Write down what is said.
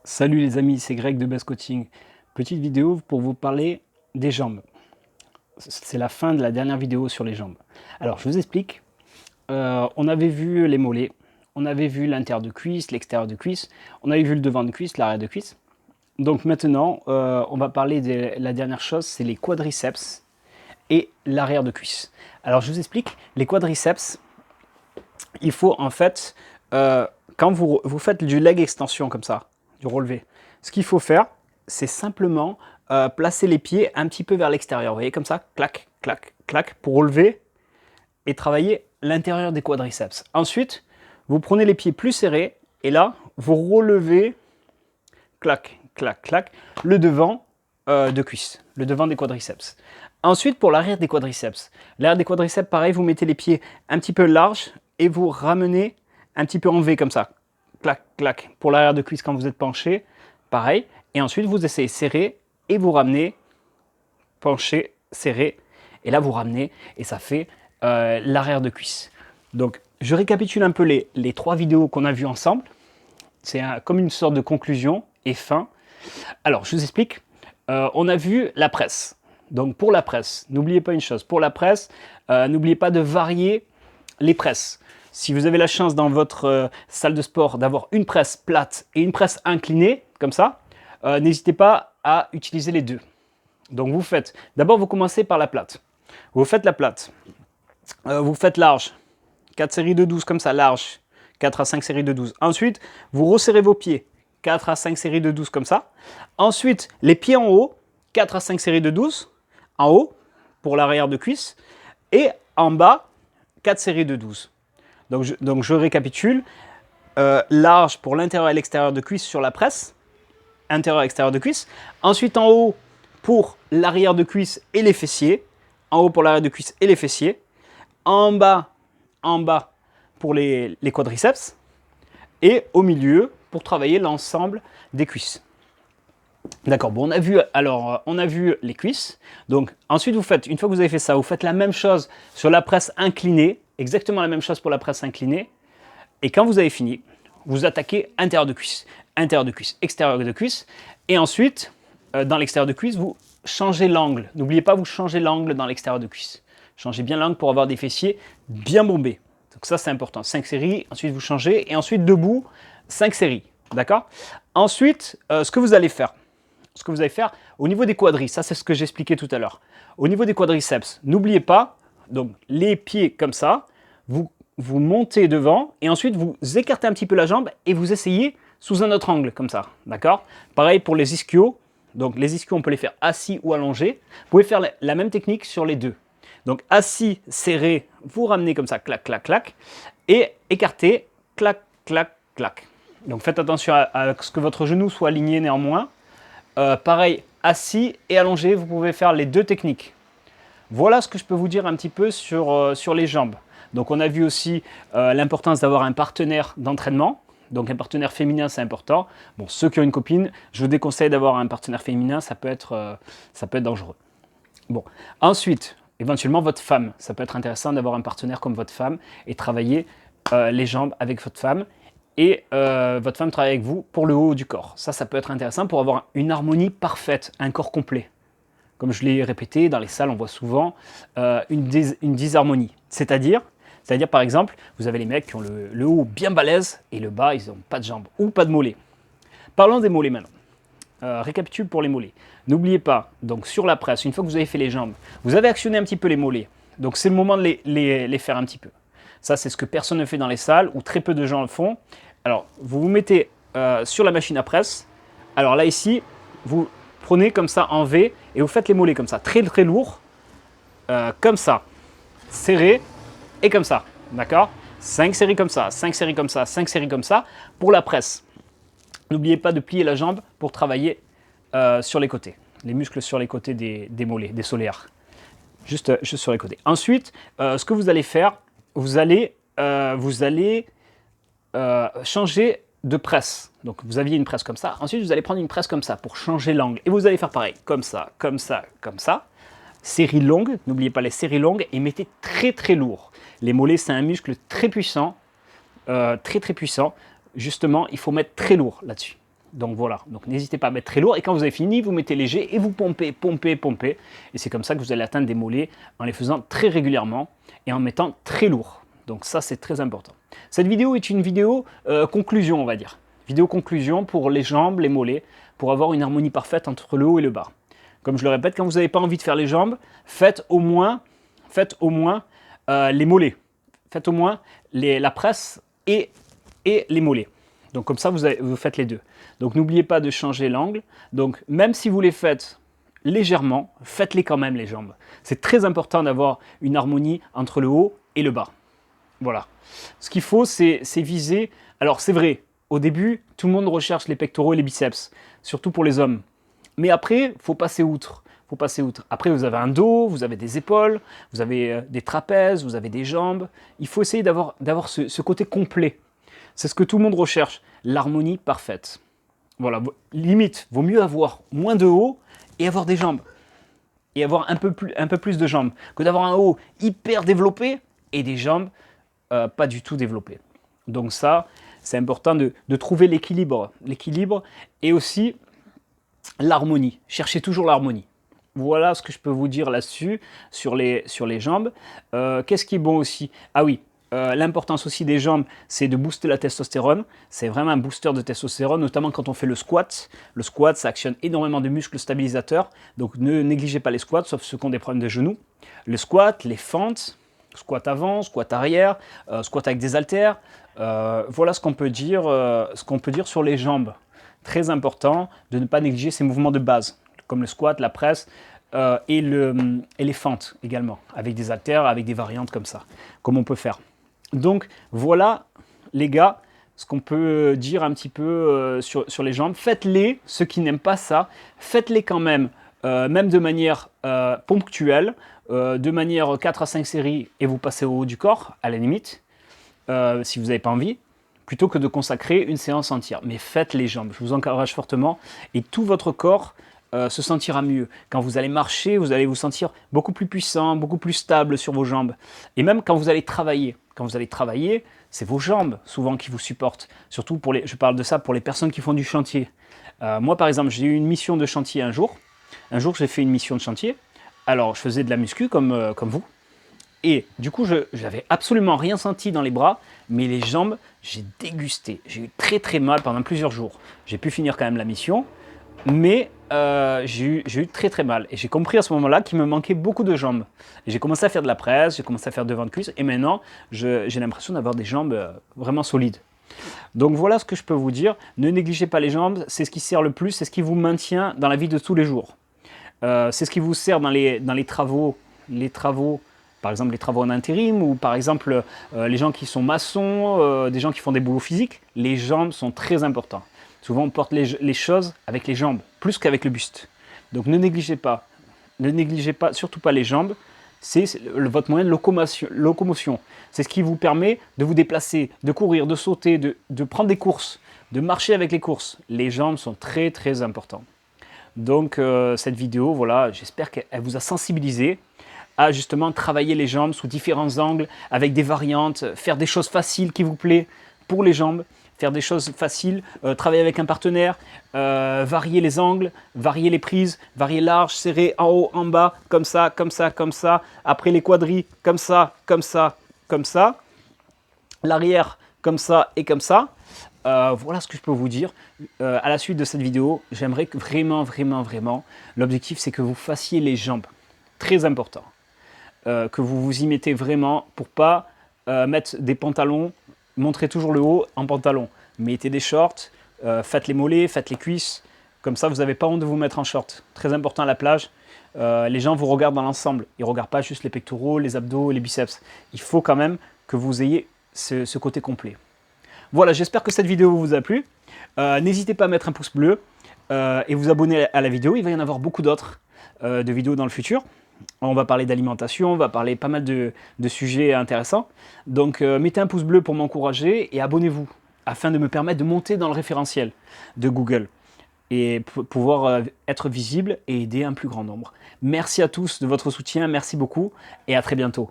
Salut les amis, c'est Greg de Best Coaching. Petite vidéo pour vous parler des jambes. C'est la fin de la dernière vidéo sur les jambes. Alors je vous explique. On avait vu les mollets, on avait vu l'intérieur de cuisse, l'extérieur de cuisse, on avait vu le devant de cuisse, l'arrière de cuisse. Donc maintenant, on va parler de la dernière chose, c'est les quadriceps et l'arrière de cuisse. Alors je vous explique, les quadriceps, il faut en fait, quand vous faites du leg extension comme ça, du relevé, ce qu'il faut faire, c'est simplement placer les pieds un petit peu vers l'extérieur. Vous voyez, comme ça, clac, clac, clac, pour relever et travailler l'intérieur des quadriceps. Ensuite, vous prenez les pieds plus serrés et là, vous relevez, clac, clac, clac, le devant de cuisse, le devant des quadriceps. Ensuite, pour l'arrière des quadriceps. L'arrière des quadriceps, pareil, vous mettez les pieds un petit peu larges et vous ramenez un petit peu en V comme ça. Clac, clac. Pour l'arrière de cuisse quand vous êtes penché, pareil. Et ensuite, vous essayez serrer et vous ramenez, penché, serré. Et là, vous ramenez et ça fait l'arrière de cuisse. Donc, je récapitule un peu les trois vidéos qu'on a vues ensemble. C'est comme une sorte de conclusion et fin. Alors, je vous explique. On a vu la presse. Donc, pour la presse, n'oubliez pas une chose. Pour la presse, n'oubliez pas de varier les presses. Si vous avez la chance dans votre salle de sport d'avoir une presse plate et une presse inclinée, comme ça, n'hésitez pas à utiliser les deux. Donc, d'abord, vous commencez par la plate. Vous faites la plate. Vous faites large. 4 séries de 12 comme ça, large. 4 à 5 séries de 12. Ensuite, vous resserrez vos pieds. 4 à 5 séries de 12 comme ça. Ensuite, les pieds en haut, 4 à 5 séries de 12 en haut pour l'arrière de cuisse et en bas, 4 séries de 12. Donc je récapitule. Large pour l'intérieur et l'extérieur de cuisse sur la presse, intérieur et extérieur de cuisse. Ensuite, en haut pour l'arrière de cuisse et les fessiers. En haut pour l'arrière de cuisse et les fessiers. En bas pour les quadriceps. Et au milieu pour travailler l'ensemble des cuisses. D'accord, bon, on a vu les cuisses. Donc, ensuite, une fois que vous avez fait ça, vous faites la même chose sur la presse inclinée, exactement la même chose pour la presse inclinée. Et quand vous avez fini, vous attaquez intérieur de cuisse, extérieur de cuisse. Et ensuite, dans l'extérieur de cuisse, vous changez l'angle. N'oubliez pas, vous changez l'angle dans l'extérieur de cuisse. Changez bien l'angle pour avoir des fessiers bien bombés. Donc ça, c'est important. 5 séries, ensuite vous changez. Et ensuite, debout, 5 séries. D'accord? Ensuite, ce que vous allez faire au niveau des quadris, ça c'est ce que j'expliquais tout à l'heure. Au niveau des quadriceps, n'oubliez pas, donc les pieds comme ça, vous montez devant et ensuite vous écartez un petit peu la jambe et vous essayez sous un autre angle comme ça, d'accord? Pareil pour les ischios, donc les ischios on peut les faire assis ou allongés. Vous pouvez faire la même technique sur les deux. Donc assis, serré, vous ramenez comme ça, clac, clac, clac, et écarté, clac, clac, clac. Donc faites attention à ce que votre genou soit aligné néanmoins. Pareil, assis et allongé, vous pouvez faire les deux techniques. Voilà ce que je peux vous dire un petit peu sur les jambes. Donc on a vu aussi l'importance d'avoir un partenaire d'entraînement. Donc un partenaire féminin, c'est important. Bon, ceux qui ont une copine, je vous déconseille d'avoir un partenaire féminin, ça peut être dangereux. Bon, ensuite, éventuellement votre femme. Ça peut être intéressant d'avoir un partenaire comme votre femme et travailler les jambes avec votre femme. Et votre femme travaille avec vous pour le haut du corps. Ça peut être intéressant pour avoir une harmonie parfaite, un corps complet. Comme je l'ai répété, dans les salles, on voit souvent une disharmonie. C'est-à-dire, par exemple, vous avez les mecs qui ont le haut bien balèze et le bas, ils n'ont pas de jambes ou pas de mollets. Parlons des mollets maintenant. Récapitule pour les mollets. N'oubliez pas, donc sur la presse, une fois que vous avez fait les jambes, vous avez actionné un petit peu les mollets. Donc c'est le moment de les faire un petit peu. Ça, c'est ce que personne ne fait dans les salles, ou très peu de gens le font. Alors, vous vous mettez sur la machine à presse. Alors là, ici, vous prenez comme ça en V et vous faites les mollets comme ça, très très lourd, comme ça, serré et comme ça, d'accord? 5 séries comme ça, 5 séries comme ça, 5 séries comme ça pour la presse. N'oubliez pas de plier la jambe pour travailler sur les côtés, les muscles sur les côtés des mollets, des soléaires, juste sur les côtés. Ensuite, ce que vous allez faire, vous allez changer de presse. Donc vous aviez une presse comme ça, ensuite vous allez prendre une presse comme ça pour changer l'angle. Et vous allez faire pareil, comme ça, comme ça, comme ça. Série longue, n'oubliez pas les séries longues et mettez très très lourd. Les mollets, c'est un muscle très puissant, très très puissant. Justement, il faut mettre très lourd là-dessus. Donc voilà, donc n'hésitez pas à mettre très lourd, et quand vous avez fini, vous mettez léger et vous pompez, pompez, pompez, et c'est comme ça que vous allez atteindre des mollets en les faisant très régulièrement et en mettant très lourd. Donc ça, c'est très important. Cette vidéo est une vidéo conclusion, on va dire. Vidéo conclusion pour les jambes, les mollets, pour avoir une harmonie parfaite entre le haut et le bas. Comme je le répète, quand vous n'avez pas envie de faire les jambes, faites au moins les mollets. Faites au moins la presse et les mollets. Donc comme ça, vous faites les deux. Donc n'oubliez pas de changer l'angle. Donc même si vous les faites légèrement, faites-les quand même les jambes. C'est très important d'avoir une harmonie entre le haut et le bas. Voilà. Ce qu'il faut, c'est viser. Alors c'est vrai, au début, tout le monde recherche les pectoraux et les biceps, surtout pour les hommes. Mais après, il faut passer outre. Après, vous avez un dos, vous avez des épaules, vous avez des trapèzes, vous avez des jambes. Il faut essayer d'avoir ce côté complet. C'est ce que tout le monde recherche, l'harmonie parfaite. Voilà, limite, vaut mieux avoir moins de haut et avoir des jambes. Et avoir un peu plus de jambes, que d'avoir un haut hyper développé et des jambes pas du tout développées. Donc ça, c'est important de trouver l'équilibre. L'équilibre et aussi l'harmonie. Cherchez toujours l'harmonie. Voilà ce que je peux vous dire là-dessus, sur les jambes. Qu'est-ce qui est bon aussi? Ah oui, l'importance aussi des jambes, c'est de booster la testostérone. C'est vraiment un booster de testostérone, notamment quand on fait le squat. Le squat, ça actionne énormément de muscles stabilisateurs. Donc ne négligez pas les squats, sauf ceux qui ont des problèmes de genoux. Le squat, les fentes, squat avant, squat arrière, squat avec des haltères. Voilà ce qu'on peut dire sur les jambes. Très important de ne pas négliger ces mouvements de base, comme le squat, la presse et les fentes également, avec des haltères, avec des variantes comme ça, comme on peut faire. Donc voilà les gars, ce qu'on peut dire un petit peu sur les jambes. Faites-les, ceux qui n'aiment pas ça, faites-les quand même de manière ponctuelle, de manière 4 à 5 séries et vous passez au haut du corps, à la limite, si vous n'avez pas envie, plutôt que de consacrer une séance entière. Mais faites les jambes, je vous encourage fortement, et tout votre corps se sentira mieux. Quand vous allez marcher, vous allez vous sentir beaucoup plus puissant, beaucoup plus stable sur vos jambes. Et même quand vous allez travailler. Quand vous allez travailler, c'est vos jambes souvent qui vous supportent. Surtout je parle de ça pour les personnes qui font du chantier. Moi par exemple, j'ai eu une mission de chantier un jour. Un jour j'ai fait une mission de chantier. Alors je faisais de la muscu comme vous. Et du coup, je n'avais absolument rien senti dans les bras, mais les jambes, j'ai dégusté. J'ai eu très très mal pendant plusieurs jours. J'ai pu finir quand même la mission, mais j'ai eu très très mal. Et j'ai compris à ce moment-là qu'il me manquait beaucoup de jambes. Et j'ai commencé à faire de la presse, j'ai commencé à faire devant de cuisse, et maintenant, j'ai l'impression d'avoir des jambes vraiment solides. Donc voilà ce que je peux vous dire. Ne négligez pas les jambes, c'est ce qui sert le plus, c'est ce qui vous maintient dans la vie de tous les jours. C'est ce qui vous sert dans les travaux, par exemple les travaux en intérim, ou par exemple les gens qui sont maçons, des gens qui font des boulots physiques. Les jambes sont très importantes. Souvent on porte les choses avec les jambes, plus qu'avec le buste. Donc ne négligez pas, surtout pas les jambes. C'est votre moyen de locomotion. C'est ce qui vous permet de vous déplacer, de courir, de sauter, de prendre des courses, de marcher avec les courses. Les jambes sont très très importantes. Donc cette vidéo, voilà, j'espère qu'elle vous a sensibilisé à justement travailler les jambes sous différents angles, avec des variantes, faire des choses faciles qui vous plaît pour les jambes, faire des choses faciles, travailler avec un partenaire, varier les angles, varier les prises, varier large, serré, en haut, en bas, comme ça, comme ça, comme ça, après les quadris, comme ça, comme ça, comme ça, l'arrière, comme ça et comme ça. Voilà ce que je peux vous dire. À la suite de cette vidéo, j'aimerais que vraiment, l'objectif c'est que vous fassiez les jambes. Très important. Que vous vous y mettez vraiment pour pas mettre des pantalons, montrez toujours le haut en pantalon. Mettez des shorts, faites les mollets, faites les cuisses. Comme ça, vous n'avez pas honte de vous mettre en short. Très important à la plage. Les gens vous regardent dans l'ensemble. Ils ne regardent pas juste les pectoraux, les abdos et les biceps. Il faut quand même que vous ayez ce côté complet. Voilà, j'espère que cette vidéo vous a plu. N'hésitez pas à mettre un pouce bleu et vous abonner à la vidéo. Il va y en avoir beaucoup d'autres de vidéos dans le futur. On va parler d'alimentation, on va parler pas mal de sujets intéressants. Donc mettez un pouce bleu pour m'encourager et abonnez-vous afin de me permettre de monter dans le référentiel de Google et pouvoir être visible et aider un plus grand nombre. Merci à tous de votre soutien, merci beaucoup et à très bientôt.